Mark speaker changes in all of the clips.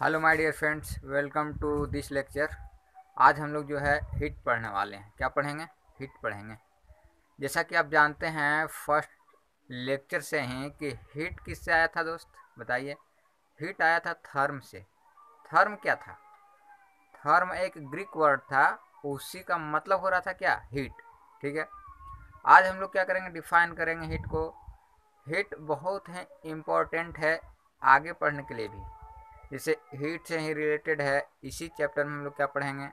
Speaker 1: Hello my dear friends, welcome to this lecture. आज हम लोग जो है हीट पढ़ने वाले हैं। क्या पढ़ेंगे? हीट पढ़ेंगे। जैसा कि आप जानते हैं फर्स्ट लेक्चर से ही कि हीट किससे आया था दोस्त, बताइए। हीट आया था थर्म से। थर्म क्या था? थर्म एक ग्रीक वर्ड था, उसी का मतलब हो रहा था क्या? हीट। ठीक है। आज हम लोग क्या करेंगे? डिफाइन करेंगे हीट को। हीट बहुत है इम्पोर्टेंट है आगे पढ़ने के लिए भी। जैसे हीट से ही रिलेटेड है, इसी चैप्टर में हम लोग क्या पढ़ेंगे?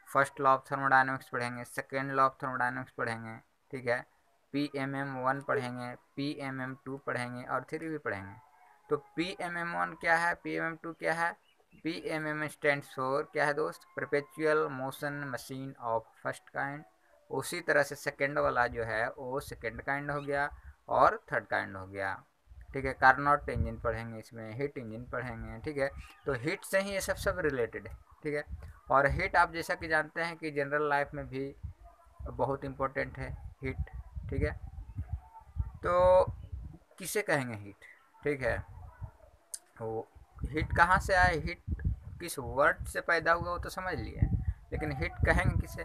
Speaker 1: फर्स्ट लॉ ऑफ थर्मोडाइनमिक्स पढ़ेंगे, सेकेंड लॉ ऑफ थर्मोडाइनमिक्स पढ़ेंगे। ठीक है। PMM1 पढ़ेंगे, PMM2 पढ़ेंगे और 3 भी पढ़ेंगे। तो PMM1 क्या है, PMM2 क्या है? PMM स्टैंड फॉर क्या है दोस्त? Perpetual motion machine of first kind. उसी तरह से सेकेंड वाला जो है वो सेकेंड काइंड हो गया और थर्ड काइंड हो गया। ठीक है। कार्नोट इंजन पढ़ेंगे, इसमें हीट इंजन पढ़ेंगे। ठीक है। तो हीट से ही ये सब रिलेटेड है। ठीक है। और हीट आप जैसा कि जानते हैं कि जनरल लाइफ में भी बहुत इम्पोर्टेंट है हीट। ठीक है। तो किसे कहेंगे हीट? ठीक है। वो हीट कहाँ से आए, हीट किस वर्ड से पैदा हुआ वो तो समझ लिए, लेकिन हीट कहेंगे किसे?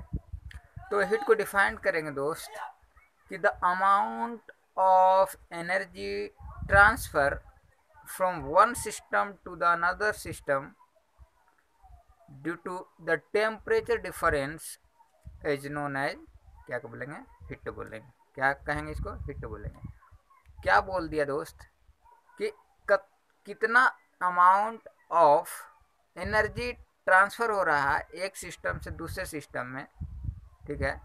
Speaker 1: तो हीट को डिफाइन करेंगे दोस्त कि the amount of energy transfer from one system to the another system due to the temperature difference is known as क्या को बोलेंगे? हिट बोलेंगे। क्या कहेंगे इसको? हिट बोलेंगे। क्या बोल दिया दोस्त कि कितना अमाउंट ऑफ एनर्जी ट्रांसफर हो रहा है एक सिस्टम से दूसरे सिस्टम में। ठीक है।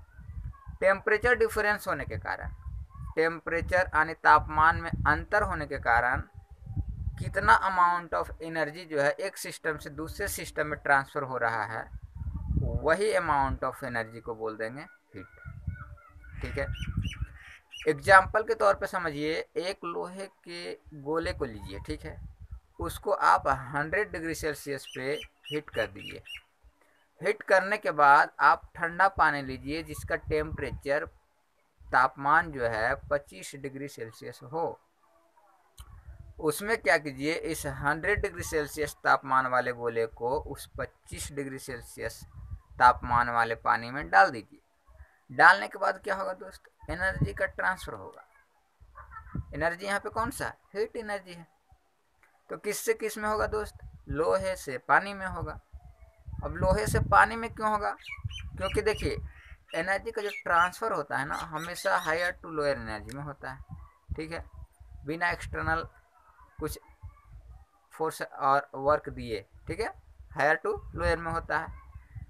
Speaker 1: टेम्परेचर डिफरेंस होने के कारण, टेम्परेचर यानी तापमान में अंतर होने के कारण कितना अमाउंट ऑफ एनर्जी जो है एक सिस्टम से दूसरे सिस्टम में ट्रांसफर हो रहा है, वही अमाउंट ऑफ एनर्जी को बोल देंगे हीट। ठीक है। एग्जाम्पल के तौर पे समझिए, एक लोहे के गोले को लीजिए। ठीक है। उसको आप 100 डिग्री सेल्सियस पे हीट कर दीजिए। हीट करने के बाद आप ठंडा पानी लीजिए जिसका टेम्परेचर, तापमान जो है 25 डिग्री सेल्सियस हो। उसमें क्या कीजिए, इस 100 डिग्री सेल्सियस तापमान वाले गोले को उस 25 डिग्री सेल्सियस तापमान वाले पानी में डाल दीजिए। डालने के बाद क्या होगा दोस्त? एनर्जी का ट्रांसफर होगा। एनर्जी यहाँ पे कौन सा? हीट एनर्जी है। तो किससे किस में होगा दोस्त? लोहे से पानी में होगा। अब लोहे से पानी में क्यों होगा? क्योंकि देखिए, एनर्जी का जो ट्रांसफर होता है ना, हमेशा हायर टू लोअर एनर्जी में होता है। ठीक है। बिना एक्सटर्नल कुछ फोर्स और वर्क दिए। ठीक है। हायर टू लोअर में होता है।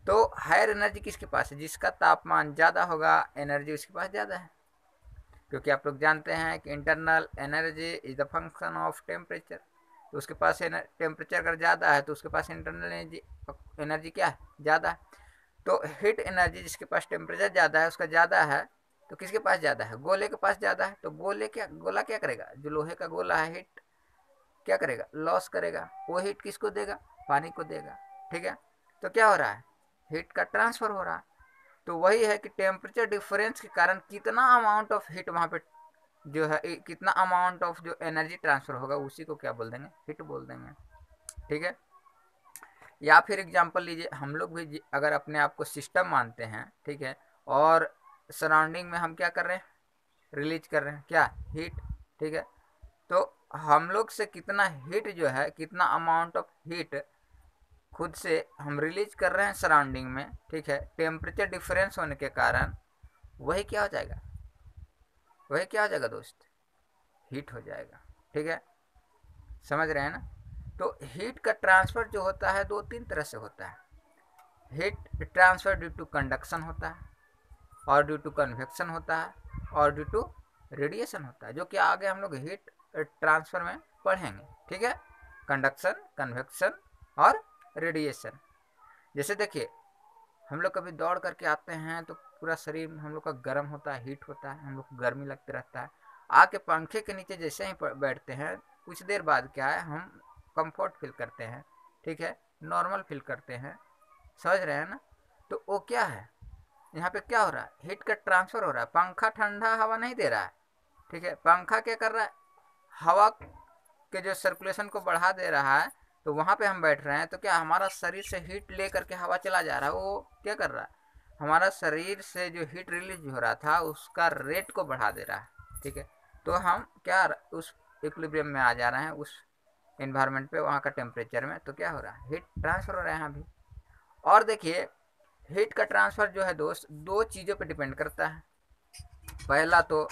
Speaker 1: तो हायर एनर्जी किसके पास है? जिसका तापमान ज़्यादा होगा, एनर्जी उसके पास ज़्यादा है। क्योंकि आप लोग जानते हैं कि internal energy is the function of temperature. तो उसके पास टेम्परेचर अगर ज़्यादा है तो उसके पास इंटरनल एनर्जी एनर्जी क्या है? ज़्यादा है। तो हीट एनर्जी जिसके पास टेम्परेचर ज़्यादा है उसका ज़्यादा है, तो किसके पास ज़्यादा है? गोले के पास ज़्यादा है। तो गोला क्या करेगा? जो लोहे का गोला है, हीट क्या करेगा? लॉस करेगा। वो हीट किसको देगा? पानी को देगा। ठीक है। तो क्या हो रहा है? हीट का ट्रांसफर हो रहा है। तो वही है कि टेम्परेचर डिफरेंस के कारण कितना अमाउंट ऑफ हीट वहाँ पे जो है, कितना अमाउंट ऑफ जो एनर्जी ट्रांसफर होगा, उसी को क्या बोल देंगे? हीट बोल देंगे। ठीक है। या फिर एग्जांपल लीजिए, हम लोग भी अगर अपने आप को सिस्टम मानते हैं, ठीक है, और सराउंडिंग में हम क्या कर रहे हैं? रिलीज कर रहे हैं क्या? हीट। ठीक है। तो हम लोग से कितना हीट जो है, कितना अमाउंट ऑफ हीट खुद से हम रिलीज कर रहे हैं सराउंडिंग में। ठीक है। टेम्परेचर डिफरेंस होने के कारण वही क्या हो जाएगा? वही क्या हो जाएगा दोस्त? हीट हो जाएगा। ठीक है। समझ रहे हैं ना? तो हीट का ट्रांसफर जो होता है दो तीन तरह से होता है। Heat transfer due to conduction होता है, और ड्यू टू कन्वेक्शन होता है, और ड्यू टू रेडिएशन होता है, जो कि आगे हम लोग हीट ट्रांसफर में पढ़ेंगे। ठीक है। कंडक्शन, कन्वेक्शन और रेडिएशन। जैसे देखिए, हम लोग कभी दौड़ करके आते हैं तो पूरा शरीर हम लोग का गर्म होता है, हीट होता है, हम लोग को गर्मी लगते रहता है। आके पंखे के नीचे जैसे ही बैठते हैं, कुछ देर बाद क्या है, हम कंफर्ट फील करते हैं। ठीक है। नॉर्मल फील करते हैं। समझ रहे हैं ना? तो वो क्या है, यहाँ पे क्या हो रहा है? हीट का ट्रांसफर हो रहा है। पंखा ठंडा हवा नहीं दे रहा है। ठीक है। पंखा क्या कर रहा है? हवा के जो सर्कुलेशन को बढ़ा दे रहा है, तो वहाँ पे हम बैठ रहे हैं, तो क्या हमारा शरीर से हीट ले करके हवा चला जा रहा है, वो क्या कर रहा है, हमारा शरीर से जो हीट रिलीज हो रहा था उसका रेट को बढ़ा दे रहा है। ठीक है, तो हम क्या उस इक्विलिब्रियम में आ जा रहे हैं, उस इन्वायरमेंट पे, वहाँ का टेम्परेचर में। तो क्या हो रहा है, हीट ट्रांसफर हो रहा है यहाँ भी। और देखिए हीट का ट्रांसफर जो है दोस्त, दो चीज़ों पे डिपेंड करता है। पहला तो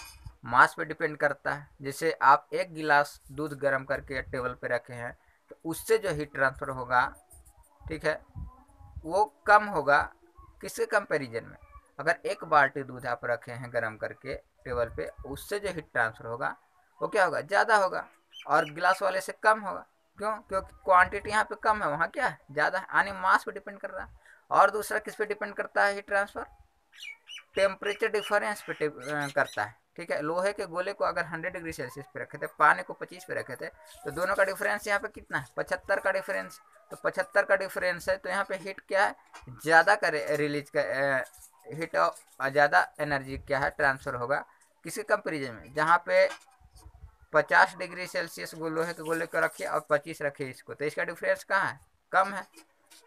Speaker 1: मास पे डिपेंड करता है, जैसे आप एक गिलास दूध गर्म करके टेबल पे रखे हैं, तो उससे जो हीट ट्रांसफर होगा, ठीक है, वो कम होगा किसके कंपैरिजन में। अगर एक बाल्टी दूध आप रखे हैं गर्म करके टेबल पे, उससे जो हीट ट्रांसफर होगा वो क्या होगा, ज़्यादा होगा, और गिलास वाले से कम होगा। क्यों, क्योंकि क्वांटिटी यहाँ पे कम है, वहाँ क्या है, ज़्यादा है, यानी मास पे डिपेंड कर रहा है। और दूसरा किस पे डिपेंड करता है हीट ट्रांसफर, टेम्परेचर डिफरेंस पे करता है। ठीक है, लोहे के गोले को अगर 100 डिग्री सेल्सियस पे रखे थे, पानी को 25 पे रखे थे, तो दोनों का डिफरेंस यहाँ पे कितना है, 75 का डिफरेंस। तो 75 का डिफरेंस है, तो यहाँ पे हीट क्या है, ज़्यादा का रिलीज का हीट, ज़्यादा एनर्जी क्या है ट्रांसफर होगा किसके कंपेरिजन में, जहाँ पे 50 डिग्री सेल्सियस लोहे के गोले को रखिए और 25 रखिए इसको, तो इसका डिफरेंस कहाँ है, कम है।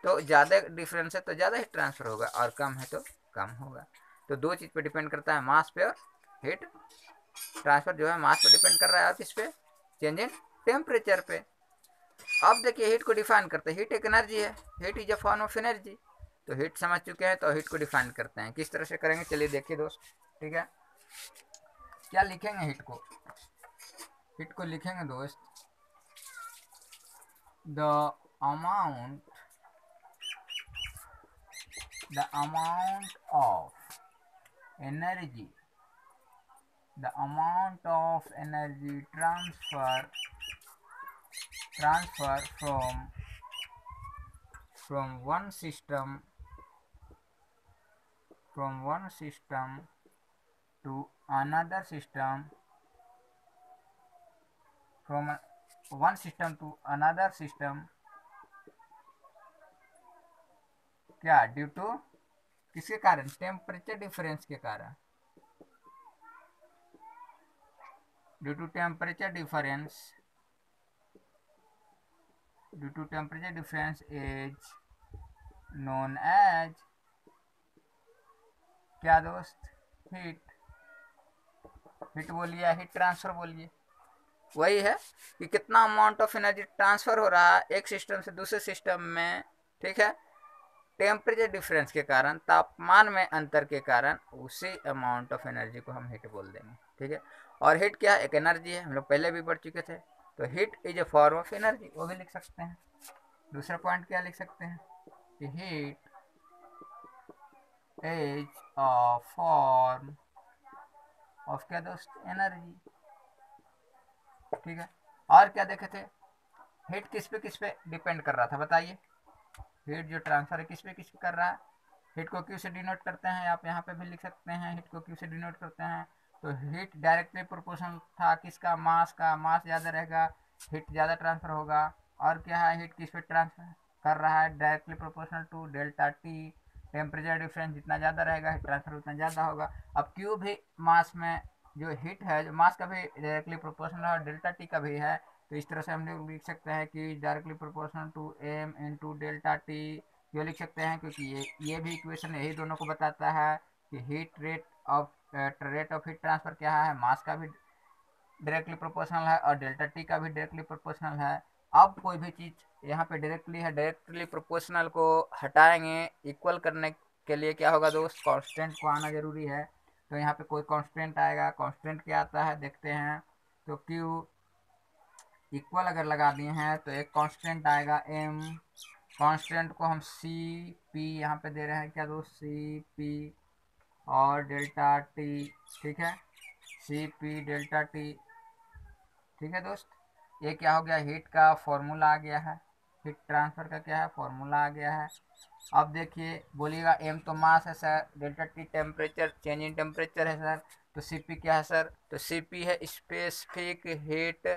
Speaker 1: तो ज़्यादा डिफरेंस है तो ज़्यादा हीट ट्रांसफर होगा, और कम है तो कम होगा। तो दो चीज़ पे डिपेंड करता है, मास पे और हीट ट्रांसफर जो है मास पे डिपेंड कर रहा है, और किस पे, चेंज इन टेम्परेचर पे। अब देखिए हीट को डिफाइन करते हैं, हीट एक एनर्जी है, heat is a form of energy. तो हीट समझ चुके हैं, तो हीट को डिफाइन करते हैं, किस तरह से करेंगे चलिए देखिए दोस्त। ठीक है, क्या लिखेंगे हीट को, हीट को लिखेंगे दोस्त, the amount of energy, the amount of energy transfer from one system to another system, from one system to another system, क्या, ड्यू टू किसके कारण, टेम्परेचर डिफरेंस के कारण, due to temperature difference, is known as क्या दोस्त, heat. Heat बोलिए, heat transfer बोलिए, वही है कि कितना अमाउंट ऑफ एनर्जी ट्रांसफर हो रहा है एक सिस्टम से दूसरे सिस्टम में। ठीक है, टेम्परेचर डिफरेंस के कारण, तापमान में अंतर के कारण, उसी अमाउंट ऑफ एनर्जी को हम हीट बोल देंगे। ठीक है, और हीट क्या है, एक एनर्जी है, हम लोग पहले भी पढ़ चुके थे। तो heat is a form of energy, वो भी लिख सकते हैं। दूसरा पॉइंट क्या लिख सकते हैं कि heat is a form of क्या दोस्त, एनर्जी। ठीक है, और क्या देखे थे, हीट किस पे डिपेंड कर रहा था बताइए, हीट जो ट्रांसफर है किस पे कर रहा है, हीट को क्यू से डिनोट करते हैं, आप यहाँ पे भी लिख सकते हैं, हीट को क्यू से डिनोट करते हैं। तो हीट डायरेक्टली प्रोपोर्शनल था किसका, मास का, मास ज़्यादा रहेगा हीट ज़्यादा ट्रांसफर होगा। और क्या है, हीट किस पे ट्रांसफर कर रहा है, directly proportional to delta T, temperature difference जितना ज़्यादा रहेगा हीट ट्रांसफर उतना ज़्यादा होगा। अब क्यू भी मास में जो हीट है, जो मास का भी डायरेक्टली प्रोपोर्शनल है और डेल्टा टी का भी है। तो इस तरह से हम लोग लिख सकते हैं कि directly proportional to M into delta T, ये लिख सकते हैं, क्योंकि ये भी इक्वेशन यही दोनों को बताता है कि रेट ऑफ हीट ट्रांसफर क्या है, मास का भी डायरेक्टली प्रोपोर्शनल है और डेल्टा टी का भी डायरेक्टली प्रोपोर्शनल है। अब कोई भी चीज़ यहाँ पे डायरेक्टली है, डायरेक्टली प्रोपोर्शनल को हटाएंगे, इक्वल करने के लिए क्या होगा दोस्त, कांस्टेंट को आना जरूरी है। तो यहाँ पे कोई कांस्टेंट आएगा, कांस्टेंट क्या आता है देखते हैं। तो क्यू इक्वल अगर लगा दिए हैं तो एक कांस्टेंट आएगा एम, कांस्टेंट को हम सी पी यहाँ पे दे रहे हैं, क्या दोस्त, सी पी और डेल्टा टी। ठीक है, सी पी डेल्टा टी। ठीक है दोस्त, ये क्या हो गया, हीट का फॉर्मूला आ गया है, हीट ट्रांसफर का क्या है, फॉर्मूला आ गया है। अब देखिए बोलिएगा एम तो मास है sir, delta T temperature, change in temperature है सर, तो सी पी क्या है सर, तो सी पी है स्पेसिफिक हीट,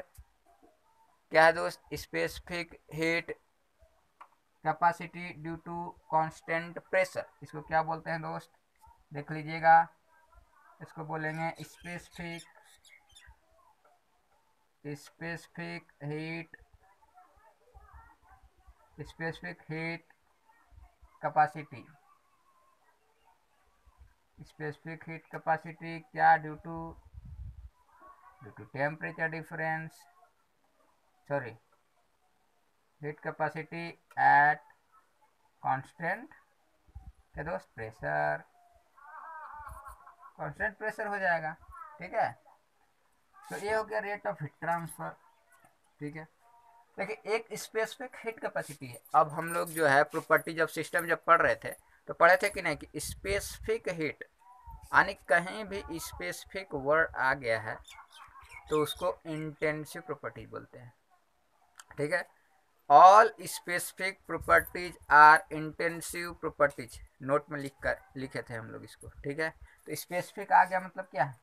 Speaker 1: क्या है दोस्त, specific heat capacity due to constant pressure. इसको क्या बोलते हैं दोस्त, देख लीजिएगा, इसको बोलेंगे specific heat specific heat capacity, specific heat capacity क्या, due to temperature difference, sorry heat capacity at constant क्या दोस्त, प्रेशर, कांस्टेंट प्रेशर हो जाएगा। ठीक है, तो ये हो गया रेट ऑफ हीट ट्रांसफर। ठीक है, देखिए एक स्पेसिफिक हीट कैपेसिटी है। अब हम लोग जो है प्रॉपर्टी जब सिस्टम जब पढ़ रहे थे तो पढ़े थे कि नहीं कि स्पेसिफिक हीट, यानी कहीं भी स्पेसिफिक वर्ड आ गया है तो उसको इंटेंसिव प्रॉपर्टी बोलते हैं। ठीक है, all specific properties are intensive properties, note में लिखे थे हम लोग इसको। ठीक है, तो स्पेसिफिक आ गया मतलब क्या है,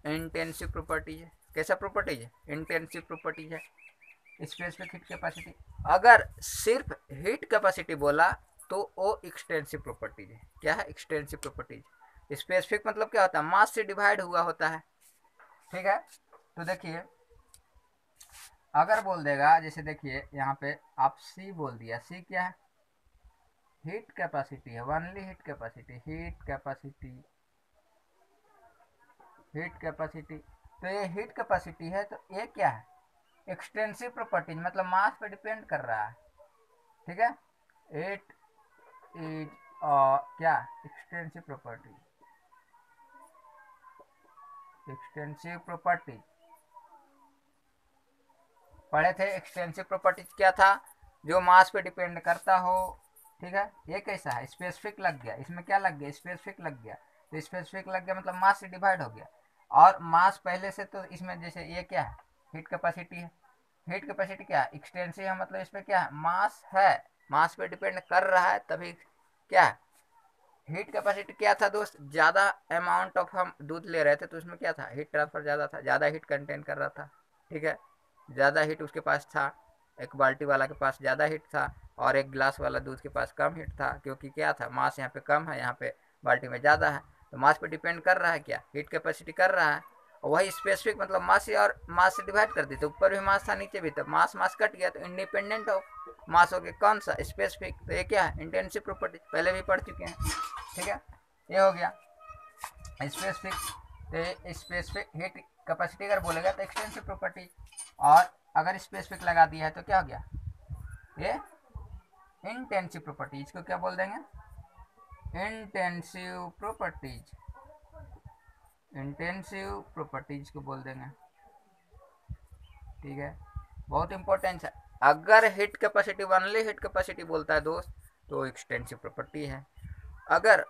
Speaker 1: इंटेंसिव प्रॉपर्टीज है। कैसा प्रॉपर्टीज है, इंटेंसिव प्रॉपर्टीज है। स्पेसिफिक हीट कैपेसिटी, अगर सिर्फ हीट कैपेसिटी बोला तो वो एक्सटेंसिव प्रॉपर्टीज है। क्या है, एक्सटेंसिव प्रॉपर्टीज। स्पेसिफिक मतलब क्या होता है, मास से डिवाइड हुआ होता है। ठीक है, तो देखिए अगर बोल देगा, जैसे देखिए यहाँ पे आप सी बोल दिया, सी क्या है, हीट कैपेसिटी है, only heat capacity, heat capacity, heat capacity. तो ये हीट कैपेसिटी है, तो ये क्या है, एक्सटेंसिव प्रॉपर्टीज, मतलब मास पे डिपेंड कर रहा है। ठीक है, इट इज क्या, एक्सटेंसिव प्रॉपर्टी, एक्सटेंसिव प्रॉपर्टी पढ़े थे। एक्सटेंसिव प्रॉपर्टी क्या था, जो मास पे डिपेंड करता हो। ठीक है, ये कैसा है, स्पेसिफिक लग गया, इसमें क्या लग गया, स्पेसिफिक लग गया, तो स्पेसिफिक लग गया मतलब मास से डिवाइड हो गया। और मास पहले से, तो इसमें जैसे ये क्या है, हीट कैपेसिटी है, हीट कैपेसिटी क्या है, एक्सटेंसिव है, मतलब इसमें क्या है, मास है, मास पे डिपेंड कर रहा है, तभी क्या है। हीट कैपेसिटी क्या था दोस्त, ज़्यादा अमाउंट ऑफ हम दूध ले रहे थे तो उसमें क्या था, हीट ट्रांसफर ज़्यादा था, ज़्यादा हीट कंटेन कर रहा था। ठीक है, ज़्यादा हीट उसके पास था, एक बाल्टी वाला के पास ज़्यादा हीट था और एक गिलास वाला दूध के पास कम हीट था, क्योंकि क्या था, मास यहाँ पे कम है, यहाँ पे बाल्टी में ज़्यादा है, तो मास पे डिपेंड कर रहा है, क्या हीट कैपेसिटी कर रहा है। और वही स्पेसिफिक मतलब मास से, और मास से डिवाइड कर दी तो ऊपर भी मास था नीचे भी, तो मास मास कट गया, तो इंडिपेंडेंट ऑफ मास हो गया कौन सा, स्पेसिफिक। तो ये क्या है, इंटेंसिव प्रॉपर्टी, पहले भी पढ़ चुके हैं। ठीक है, ये हो गया स्पेसिफिक। तो स्पेसिफिक हीट कैपेसिटी अगर बोलेगा तो एक्सटेंसिव प्रॉपर्टी, और अगर स्पेसिफिक लगा दिया है तो क्या हो गया, ये इंटेंसिव प्रॉपर्टी। इसको क्या बोल देंगे, इंटेंसिव प्रॉपर्टीज, इंटेंसिव प्रॉपर्टीज को बोल देंगे। ठीक है, बहुत इंपॉर्टेंट है। अगर heat capacity only heat capacity बोलता है दोस्त तो एक्सटेंसिव प्रॉपर्टी है, अगर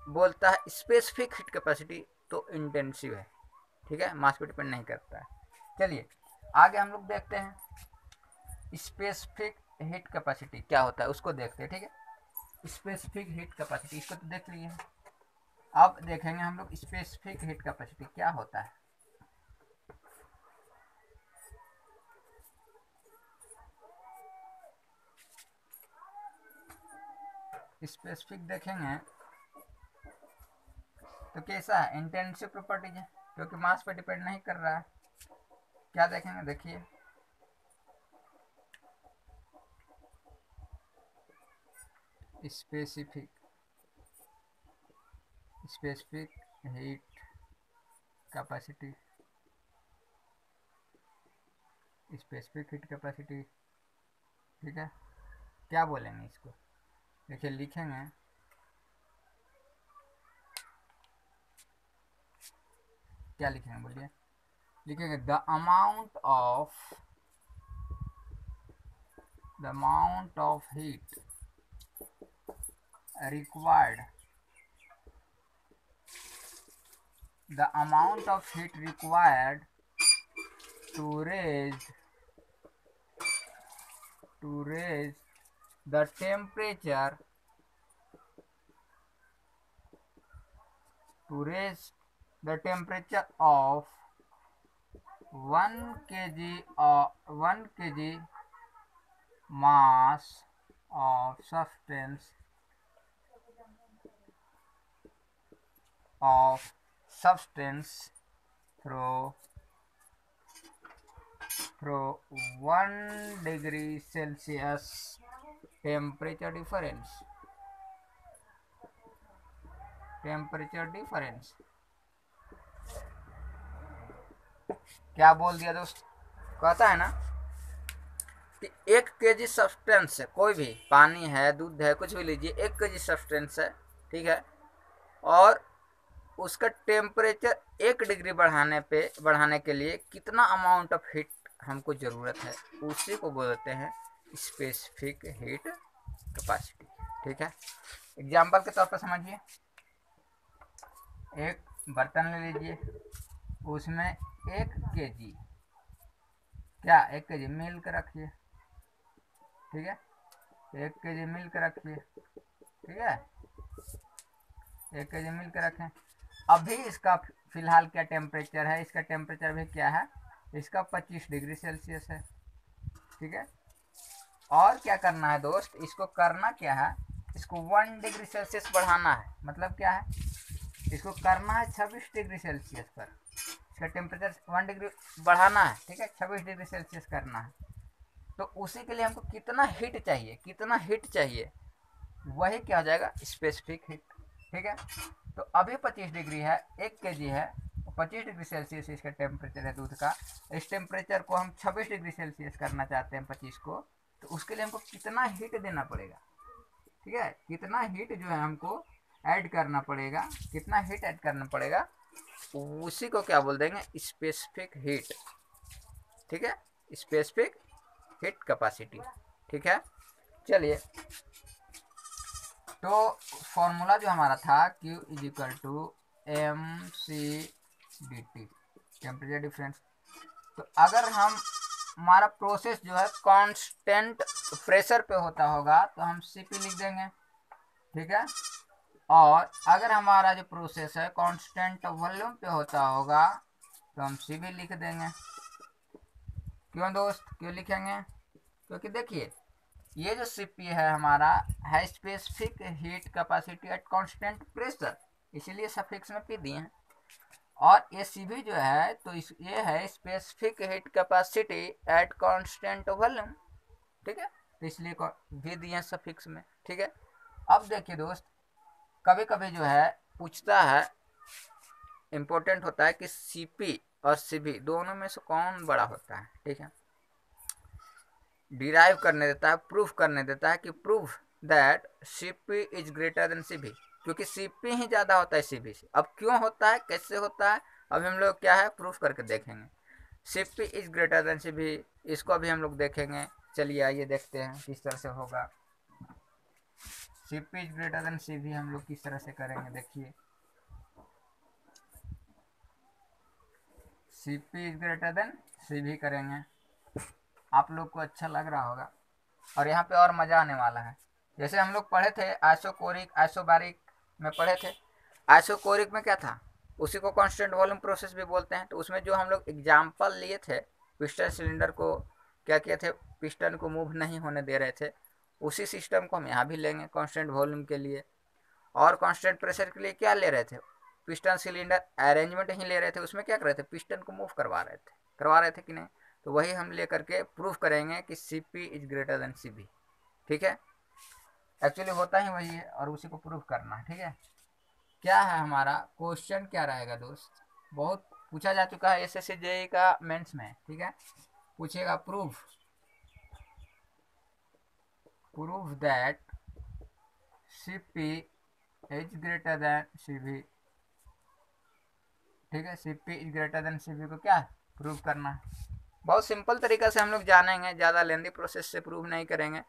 Speaker 1: बोलता है स्पेसिफिक हीट कैपेसिटी तो इंटेंसिव है। ठीक है, मास पे डिपेंड नहीं करता है। चलिए आगे हम लोग देखते हैं स्पेसिफिक हीट कैपेसिटी क्या होता है, उसको देखते हैं। ठीक है, स्पेसिफिक हीट कैपेसिटी, इसको तो देख लिए। अब देखेंगे हम लोग स्पेसिफिक हीट कैपेसिटी क्या होता है। स्पेसिफिक देखेंगे तो कैसा है, इंटेंसिव प्रॉपर्टीज है, क्योंकि मास पे डिपेंड नहीं कर रहा है। क्या देखेंगे, देखिए specific, specific heat capacity, specific heat capacity. ठीक है, क्या बोलेंगे इसको, देखिए लिखेंगे, क्या लिखेंगे बोलिए, लिखेंगे the amount of heat required, the amount of heat required to raise the temperature, to raise the temperature of 1 kg or 1 kg mass of substance through 1 degree Celsius temperature difference, temperature difference क्या बोल दिया दोस्त, कहता है ना कि 1 kg substance है, कोई भी पानी है, दूध है, कुछ भी लीजिए, 1 kg सब्सटेंस है, ठीक है, और उसका टेम्परेचर 1 डिग्री बढ़ाने के लिए कितना अमाउंट ऑफ हीट हमको ज़रूरत है, उसी को बोलते हैं स्पेसिफिक हीट कैपेसिटी। ठीक है, एग्जाम्पल के तौर पर समझिए, एक बर्तन ले लीजिए, उसमें 1 kg, क्या 1 kg मिल्क रखिए, ठीक है, 1 kg मिल्क रखिए, ठीक है, 1 kg मिल्क रखें। अभी इसका फिलहाल क्या टेम्परेचर है, इसका टेम्परेचर भी क्या है, इसका 25 डिग्री सेल्सियस है, ठीक है। और क्या करना है दोस्त, इसको करना क्या है, इसको 1 डिग्री सेल्सियस बढ़ाना है, मतलब क्या है, इसको करना है 26 डिग्री सेल्सियस पर, इसका टेम्परेचर 1 डिग्री बढ़ाना है, ठीक है, 26 डिग्री सेल्सियस करना है। तो उसी के लिए हमको कितना हीट चाहिए, कितना हीट चाहिए, वही क्या हो जाएगा, स्पेसिफिक हीट। ठीक है, तो अभी 25 डिग्री है, 1 kg है, 25 डिग्री सेल्सियस इसका टेम्परेचर है दूध का, इस टेम्परेचर को हम 26 डिग्री सेल्सियस करना चाहते हैं 25 को, तो उसके लिए हमको कितना हीट देना पड़ेगा, ठीक है, कितना हीट जो है हमको ऐड करना पड़ेगा, कितना हीट ऐड करना पड़ेगा, उसी को क्या बोल देंगे, स्पेसिफिक हीट। ठीक है, स्पेसिफिक हीट कैपेसिटी। ठीक है, चलिए, तो फॉर्मूला जो हमारा था Q is equal to mc/dt, temperature difference. तो अगर हमारा प्रोसेस जो है कांस्टेंट प्रेशर पे होता होगा तो हम Cp लिख देंगे, ठीक है, और अगर हमारा जो प्रोसेस है कांस्टेंट वॉल्यूम पे होता होगा तो हम Cv लिख देंगे। क्यों दोस्त, क्यों लिखेंगे, क्योंकि देखिए ये जो Cp है हमारा है specific heat capacity at constant pressure, इसीलिए सफिक्स में पी दिए हैं, और ये Cv जो है तो ये है specific heat capacity at constant volume, ठीक है, तो इसलिए भी दिए हैं सफिक्स में। ठीक है, अब देखिए दोस्त, कभी कभी जो है पूछता है, इंपॉर्टेंट होता है कि Cp और Cv दोनों में से कौन बड़ा होता है, ठीक है, डिराइव करने देता है, प्रूफ करने देता है कि proof that Cp is greater then Cv, क्योंकि Cp ही ज़्यादा होता है Cv से। अब क्यों होता है, कैसे होता है, अभी हम लोग क्या है प्रूफ करके देखेंगे। Cp is greater then Cv, इसको अभी हम लोग देखेंगे, चलिए आइए देखते हैं किस तरह से होगा। Cp is greater then Cv हम लोग किस तरह से करेंगे, देखिए Cp is greater then Cv करेंगे, आप लोग को अच्छा लग रहा होगा, और यहाँ पे और मज़ा आने वाला है। जैसे हम लोग पढ़े थे आइसोकोरिक आइसोबारिक में पढ़े थे, आइसोकोरिक में क्या था, उसी को कांस्टेंट वॉल्यूम प्रोसेस भी बोलते हैं। तो उसमें जो हम लोग एग्जाम्पल लिए थे, पिस्टन सिलेंडर को क्या किए थे, पिस्टन को मूव नहीं होने दे रहे थे, उसी सिस्टम को हम यहाँ भी लेंगे कांस्टेंट वॉल्यूम के लिए। और कांस्टेंट प्रेशर के लिए क्या ले रहे थे, पिस्टन सिलेंडर अरेंजमेंट ही ले रहे थे, उसमें क्या कर रहे थे, पिस्टन को मूव करवा रहे थे कि नहीं, तो वही हम ले करके प्रूफ करेंगे कि Cp is greater then Cv। ठीक है, एक्चुअली होता ही वही है और उसी को प्रूफ करना है। ठीक है, क्या है हमारा क्वेश्चन, क्या रहेगा दोस्त, बहुत पूछा जा चुका है SSC JEE का मेंस में। ठीक है, पूछेगा proof that Cp is greater then Cv। ठीक है, Cp is greater then Cv को क्या प्रूव करना है, बहुत सिंपल तरीका से हम लोग जानेंगे, ज़्यादा लेंदी प्रोसेस से प्रूव नहीं करेंगे,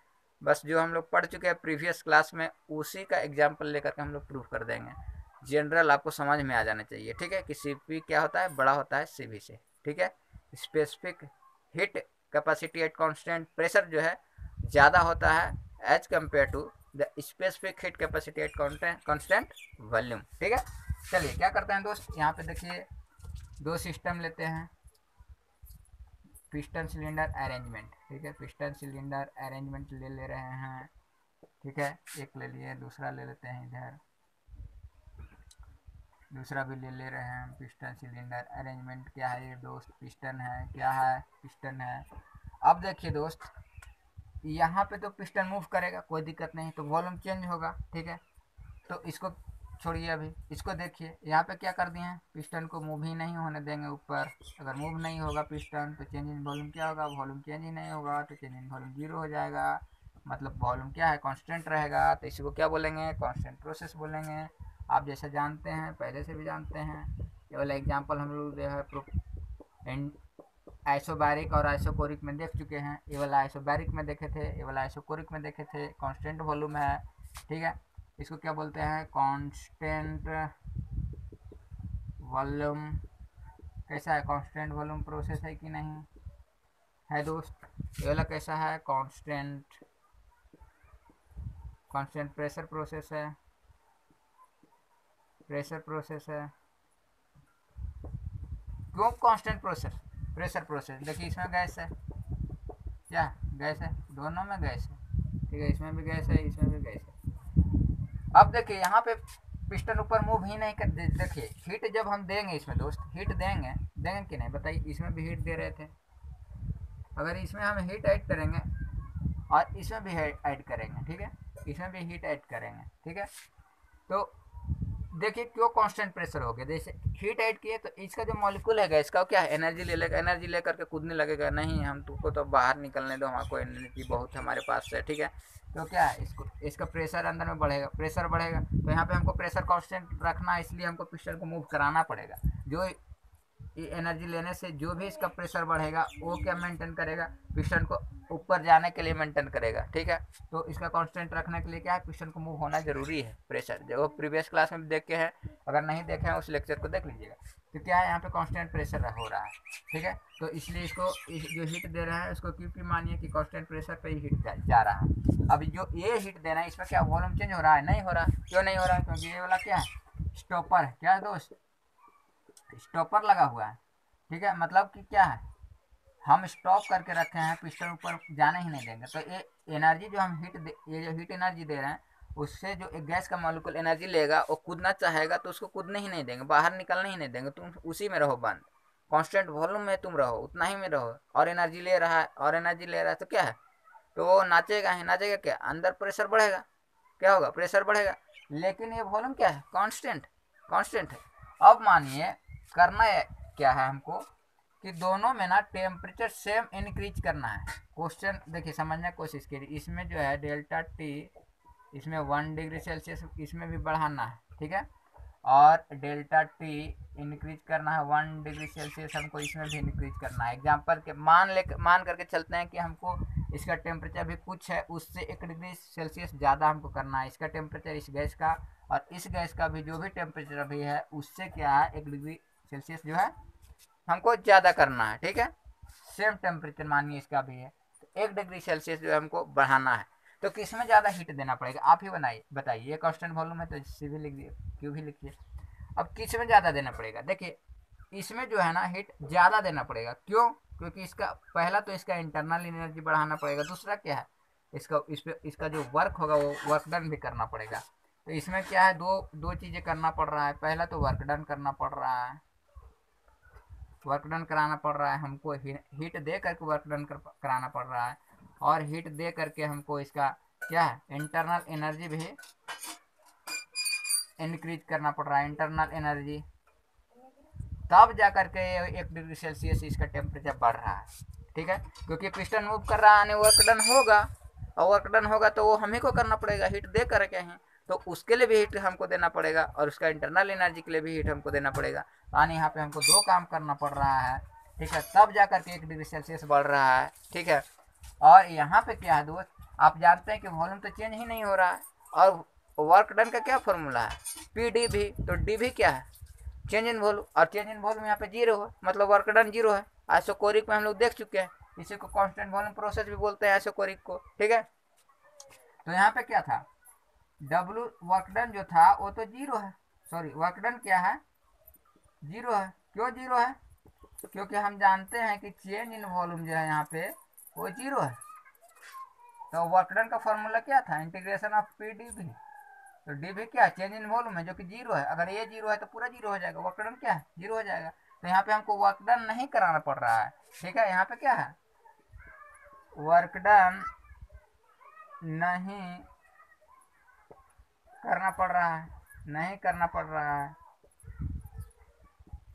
Speaker 1: बस जो हम लोग पढ़ चुके हैं प्रीवियस क्लास में उसी का एग्जाम्पल लेकर के हम लोग प्रूव कर देंगे। जनरल आपको समझ में आ जाना चाहिए, ठीक है, कि Cp क्या होता है, बड़ा होता है Cv से। ठीक है, specific heat capacity at constant pressure जो है ज़्यादा होता है as compare to the specific heat capacity at constant volume. ठीक है, चलिए क्या करते हैं दोस्त, यहाँ पे देखिए दो सिस्टम लेते हैं, पिस्टन सिलेंडर अरेंजमेंट। ठीक है, पिस्टन सिलेंडर अरेंजमेंट ले रहे हैं, ठीक है, एक ले लिए, दूसरा ले लेते हैं, इधर दूसरा भी ले रहे हैं। पिस्टन सिलेंडर अरेंजमेंट क्या है ये दोस्त, पिस्टन है, क्या है, पिस्टन है। अब देखिए दोस्त, यहाँ पे तो पिस्टन मूव करेगा, कोई दिक्कत नहीं, तो वॉल्यूम चेंज होगा, ठीक है। तो इसको छोड़िए, अभी इसको देखिए, यहाँ पे क्या कर दिए हैं, पिस्टन को मूव ही नहीं होने देंगे ऊपर। अगर मूव नहीं होगा पिस्टन तो चेंज इन वॉल्यूम क्या होगा, वॉल्यूम चेंज ही नहीं होगा, तो चेंज इन वॉल्यूम जीरो हो जाएगा। मतलब वॉल्यूम क्या है, कांस्टेंट रहेगा, तो इसी को क्या बोलेंगे, कांस्टेंट प्रोसेस बोलेंगे। आप जैसे जानते हैं, पहले से भी जानते हैं, ये वाला एग्जाम्पल हम लोग जो है आइसोबैरिक और आइसोकोरिक में देख चुके हैं। ये वाला आइसोबैरिक में देखे थे, ये वाला आइसोकोरिक में देखे थे। कांस्टेंट वॉल्यूम है, ठीक है। इसको क्या बोलते हैं, कांस्टेंट वॉल्यूम। कैसा है, कांस्टेंट वॉल्यूम प्रोसेस है कि नहीं है दोस्त? ये वाला कैसा है, कांस्टेंट प्रेशर प्रोसेस है, प्रेशर प्रोसेस है। क्यों कांस्टेंट प्रेशर प्रोसेस? देखिए इसमें गैस है, क्या गैस है, दोनों में गैस है, ठीक है। इसमें भी गैस है, इसमें भी गैस है। अब देखिए यहाँ पे पिस्टन ऊपर मूव ही नहीं कर, देखिए हीट जब हम देंगे इसमें दोस्त, हीट देंगे कि नहीं बताइए। इसमें भी हीट दे रहे थे, अगर इसमें हम हीट ऐड करेंगे और इसमें भी ऐड करेंगे, ठीक है, इसमें भी हीट ऐड करेंगे, ठीक है। तो देखिए क्यों कांस्टेंट प्रेशर हो गया, जैसे हीट ऐड किए तो इसका जो मॉलिक्यूल है इसका क्या है, एनर्जी ले लेगा, एनर्जी लेकर के कूदने लगेगा, नहीं हम तुमको तो बाहर निकलने दो, हमारे को एनर्जी बहुत हमारे पास है, ठीक है। तो क्या है, इसका प्रेशर अंदर में बढ़ेगा, प्रेशर बढ़ेगा, तो यहाँ पे हमको प्रेशर कांस्टेंट रखना है, इसलिए हमको पिस्टन को मूव कराना पड़ेगा। जो एनर्जी लेने से जो भी इसका प्रेशर बढ़ेगा वो क्या मेंटेन करेगा, पिस्टन को ऊपर जाने के लिए मेंटेन करेगा, ठीक है। तो इसका कांस्टेंट रखने के लिए क्या है, पिस्टन को मूव होना जरूरी है। प्रेशर जो वो प्रीवियस क्लास में देख के हैं, अगर नहीं देखे हैं उस लेक्चर को देख लीजिएगा। तो क्या है, यहाँ पे कांस्टेंट प्रेशर हो रहा है, ठीक है। तो इसलिए इसको जो हीट दे रहा है उसको क्योंकि मानिए कि कांस्टेंट प्रेशर पे ही हीट जा रहा है। अब जो ये हीट दे रहा है इसमें क्या वॉल्यूम चेंज हो रहा है, नहीं हो रहा। क्यों नहीं हो रहा, क्योंकि ये वाला क्या है, स्टॉपर है, क्या है दोस्त, स्टॉपर लगा हुआ है, ठीक है। मतलब कि क्या है, हम स्टॉप करके रखे हैं, पिस्टन ऊपर जाने ही नहीं देंगे। तो ये एनर्जी जो हम ये जो हीट एनर्जी दे रहे हैं, उससे जो एक गैस का मॉलिक्यूल एनर्जी लेगा, वो कूदना चाहेगा तो उसको कूदने ही नहीं देंगे, बाहर निकलने ही नहीं देंगे, तुम उसी में रहो बंद, कांस्टेंट वॉल्यूम में तुम रहो, उतना ही में रहो। और एनर्जी ले रहा है, और एनर्जी ले रहा है, तो क्या है, तो वो नाचेगा ही, नाचेगा क्या, अंदर प्रेशर बढ़ेगा, क्या होगा, प्रेशर बढ़ेगा। लेकिन ये वॉल्यूम क्या है, कांस्टेंट है। अब मानिए करना है क्या है हमको, कि दोनों में ना टेम्परेचर सेम इंक्रीज करना है। क्वेश्चन देखिए समझने की कोशिश कीजिए, इसमें जो है डेल्टा टी, इसमें 1 डिग्री सेल्सियस इसमें भी बढ़ाना है, ठीक है। और डेल्टा टी इंक्रीज करना है 1 डिग्री सेल्सियस, हमको इसमें भी इंक्रीज करना है। एग्जाम्पल के मान करके चलते हैं कि हमको इसका टेम्परेचर भी कुछ है, उससे 1 डिग्री सेल्सियस ज़्यादा हमको करना है इसका टेम्परेचर, इस गैस का। और इस गैस का भी जो भी टेम्परेचर अभी है उससे क्या है, 1 डिग्री सेल्सियस जो है हमको ज़्यादा करना है, ठीक है। सेम टेम्परेचर मानिए इसका भी है, तो 1 डिग्री सेल्सियस जो है हमको बढ़ाना है। तो किस में ज़्यादा हीट देना पड़ेगा, आप ही बताइए। ये कांस्टेंट वॉल्यूम है तो सी भी लिख दिए, क्यू भी लिखिए। अब किस में ज़्यादा देना पड़ेगा, देखिए इसमें जो है ना हीट ज़्यादा देना पड़ेगा। क्यों, क्योंकि इसका पहला तो इसका इंटरनल एनर्जी बढ़ाना पड़ेगा, दूसरा क्या है, इसका जो वर्क होगा वो वर्क डन भी करना पड़ेगा। तो इसमें क्या है, दो चीज़ें करना पड़ रहा है। पहला तो वर्क डन करना पड़ रहा है, वर्क डन कराना पड़ रहा है हमको, हीट दे करके वर्क डन कराना पड़ रहा है। और हीट दे करके हमको इसका क्या है, इंटरनल एनर्जी भी इंक्रीज करना पड़ रहा है, इंटरनल एनर्जी। तब जा करके 1 डिग्री सेल्सियस इसका टेम्परेचर बढ़ रहा है, ठीक है। क्योंकि पिस्टन मूव कर रहा है, वर्क डन होगा, और वर्क डन होगा तो वो हम ही को करना पड़ेगा, हीट दे करके ही। तो उसके लिए भी हीट हमको देना पड़ेगा, और उसका इंटरनल एनर्जी के लिए भी हीट हमको देना पड़ेगा। यानी यहाँ पे हमको दो काम करना पड़ रहा है, ठीक है। तब जा करके 1 डिग्री सेल्सियस बढ़ रहा है, ठीक है। और यहाँ पे क्या है दोस्त, आप जानते हैं कि वॉल्यूम तो चेंज ही नहीं हो रहा है, और वर्क डन का क्या फॉर्मूला है, पी डी भी। तो डी भी क्या है, चेंज इन वॉल्यूम, और चेंज इन वॉल्यूम यहाँ पे जीरो है, मतलब वर्क डन जीरो है। आइसोकोरिक में हम लोग देख चुके हैं, इसी को कांस्टेंट वॉल्यूम प्रोसेस भी बोलते हैं, आइसोकोरिक को, ठीक है। तो यहाँ पे क्या था, डब्ल्यू वर्क डन जो था वो तो जीरो है, सॉरी वर्क डन क्या है, जीरो है। क्यों जीरो है, क्योंकि हम जानते हैं कि चेंज इन वॉल्यूम जो है यहाँ पे वो जीरो है। तो वर्क डन का फॉर्मूला क्या था, इंटीग्रेशन ऑफ पी डी भी। तो डी भी क्या है, चेंज इन वॉल्यूम है, जो कि जीरो है। अगर ये जीरो है तो पूरा जीरो हो जाएगा, वर्क डन क्या है, जीरो हो जाएगा। तो यहाँ पे हमको वर्क डन नहीं कराना पड़ रहा है, ठीक है। यहाँ पे क्या है, वर्क डन नहीं करना पड़ रहा है, नहीं करना पड़ रहा है,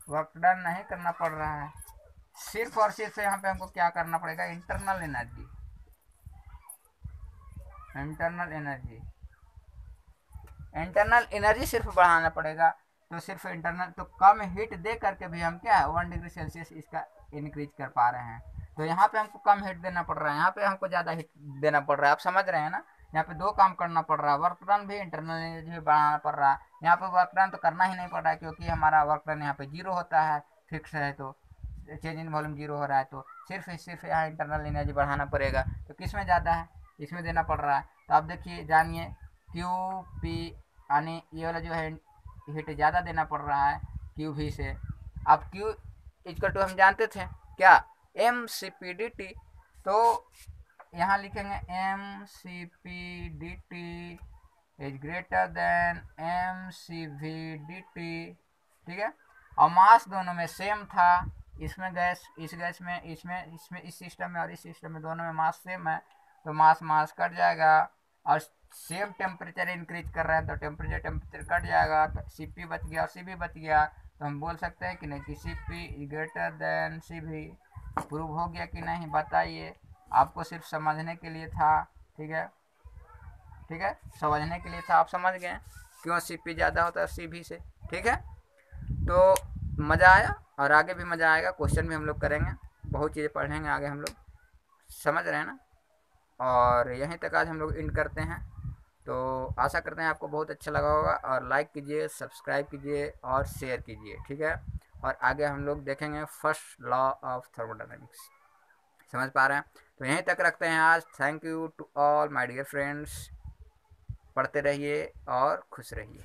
Speaker 1: वर्क डन नहीं करना पड़ रहा है। सिर्फ और सिर्फ यहाँ पे हमको क्या करना पड़ेगा, internal energy, internal energy, internal energy सिर्फ बढ़ाना पड़ेगा। तो सिर्फ इंटरनल, तो कम हीट दे करके भी हम क्या है 1 डिग्री सेल्सियस इसका इंक्रीज कर पा रहे हैं। तो यहाँ पे हमको कम हीट देना पड़ रहा है, यहाँ पे हमको ज़्यादा हीट देना पड़ रहा है। आप समझ रहे हैं ना, यहाँ पे दो काम करना पड़ रहा है, वर्क डन भी इंटरनल एनर्जी भी बढ़ाना पड़ रहा है। यहाँ पे वर्क डन तो करना ही नहीं पड़ रहा है क्योंकि हमारा वर्क डन यहाँ पे जीरो होता है, फिक्स है, तो चेंज इन वॉल्यूम जीरो हो रहा है। तो सिर्फ यहाँ इंटरनल एनर्जी बढ़ाना पड़ेगा। तो किस में ज़्यादा है, इसमें देना पड़ रहा है। तो आप देखिए जानिए, क्यू पी, यानी ये वाला जो है हीट ज़्यादा देना पड़ रहा है क्यू भी से। अब क्यू इक्वल टू हम जानते थे क्या, M C P D T. तो यहाँ लिखेंगे M C P D T is greater than M C V D T, ठीक है। और मास दोनों में सेम था, इसमें गैस, इस गैस में, इसमें इस सिस्टम में और इस सिस्टम में दोनों में मास सेम है, तो मास मास कट जाएगा। और सेम टेम्परेचर इंक्रीज कर रहे हैं तो टेम्परेचर कट जाएगा, तो सी पी बच गया और सी भी बच गया। तो हम बोल सकते हैं कि नहीं कि सी पी ग्रेटर देन सी भी। प्रूव हो गया कि नहीं बताइए, आपको सिर्फ समझने के लिए था, ठीक है, ठीक है, समझने के लिए था, आप समझ गए क्यों सी पी ज़्यादा होता है सी भी से, ठीक है। तो मज़ा आया और आगे भी मज़ा आएगा, क्वेश्चन भी हम लोग करेंगे, बहुत चीज़ें पढ़ेंगे आगे हम लोग, समझ रहे हैं ना। और यहीं तक आज हम लोग इंड करते हैं। तो आशा करते हैं आपको बहुत अच्छा लगा होगा, और लाइक कीजिए, सब्सक्राइब कीजिए और शेयर कीजिए, ठीक है। और आगे हम लोग देखेंगे फर्स्ट लॉ ऑफ थर्मोडायनेमिक्स, समझ पा रहे हैं। तो यहीं तक रखते हैं आज। Thank you to all my dear friends, पढ़ते रहिए और खुश रहिए।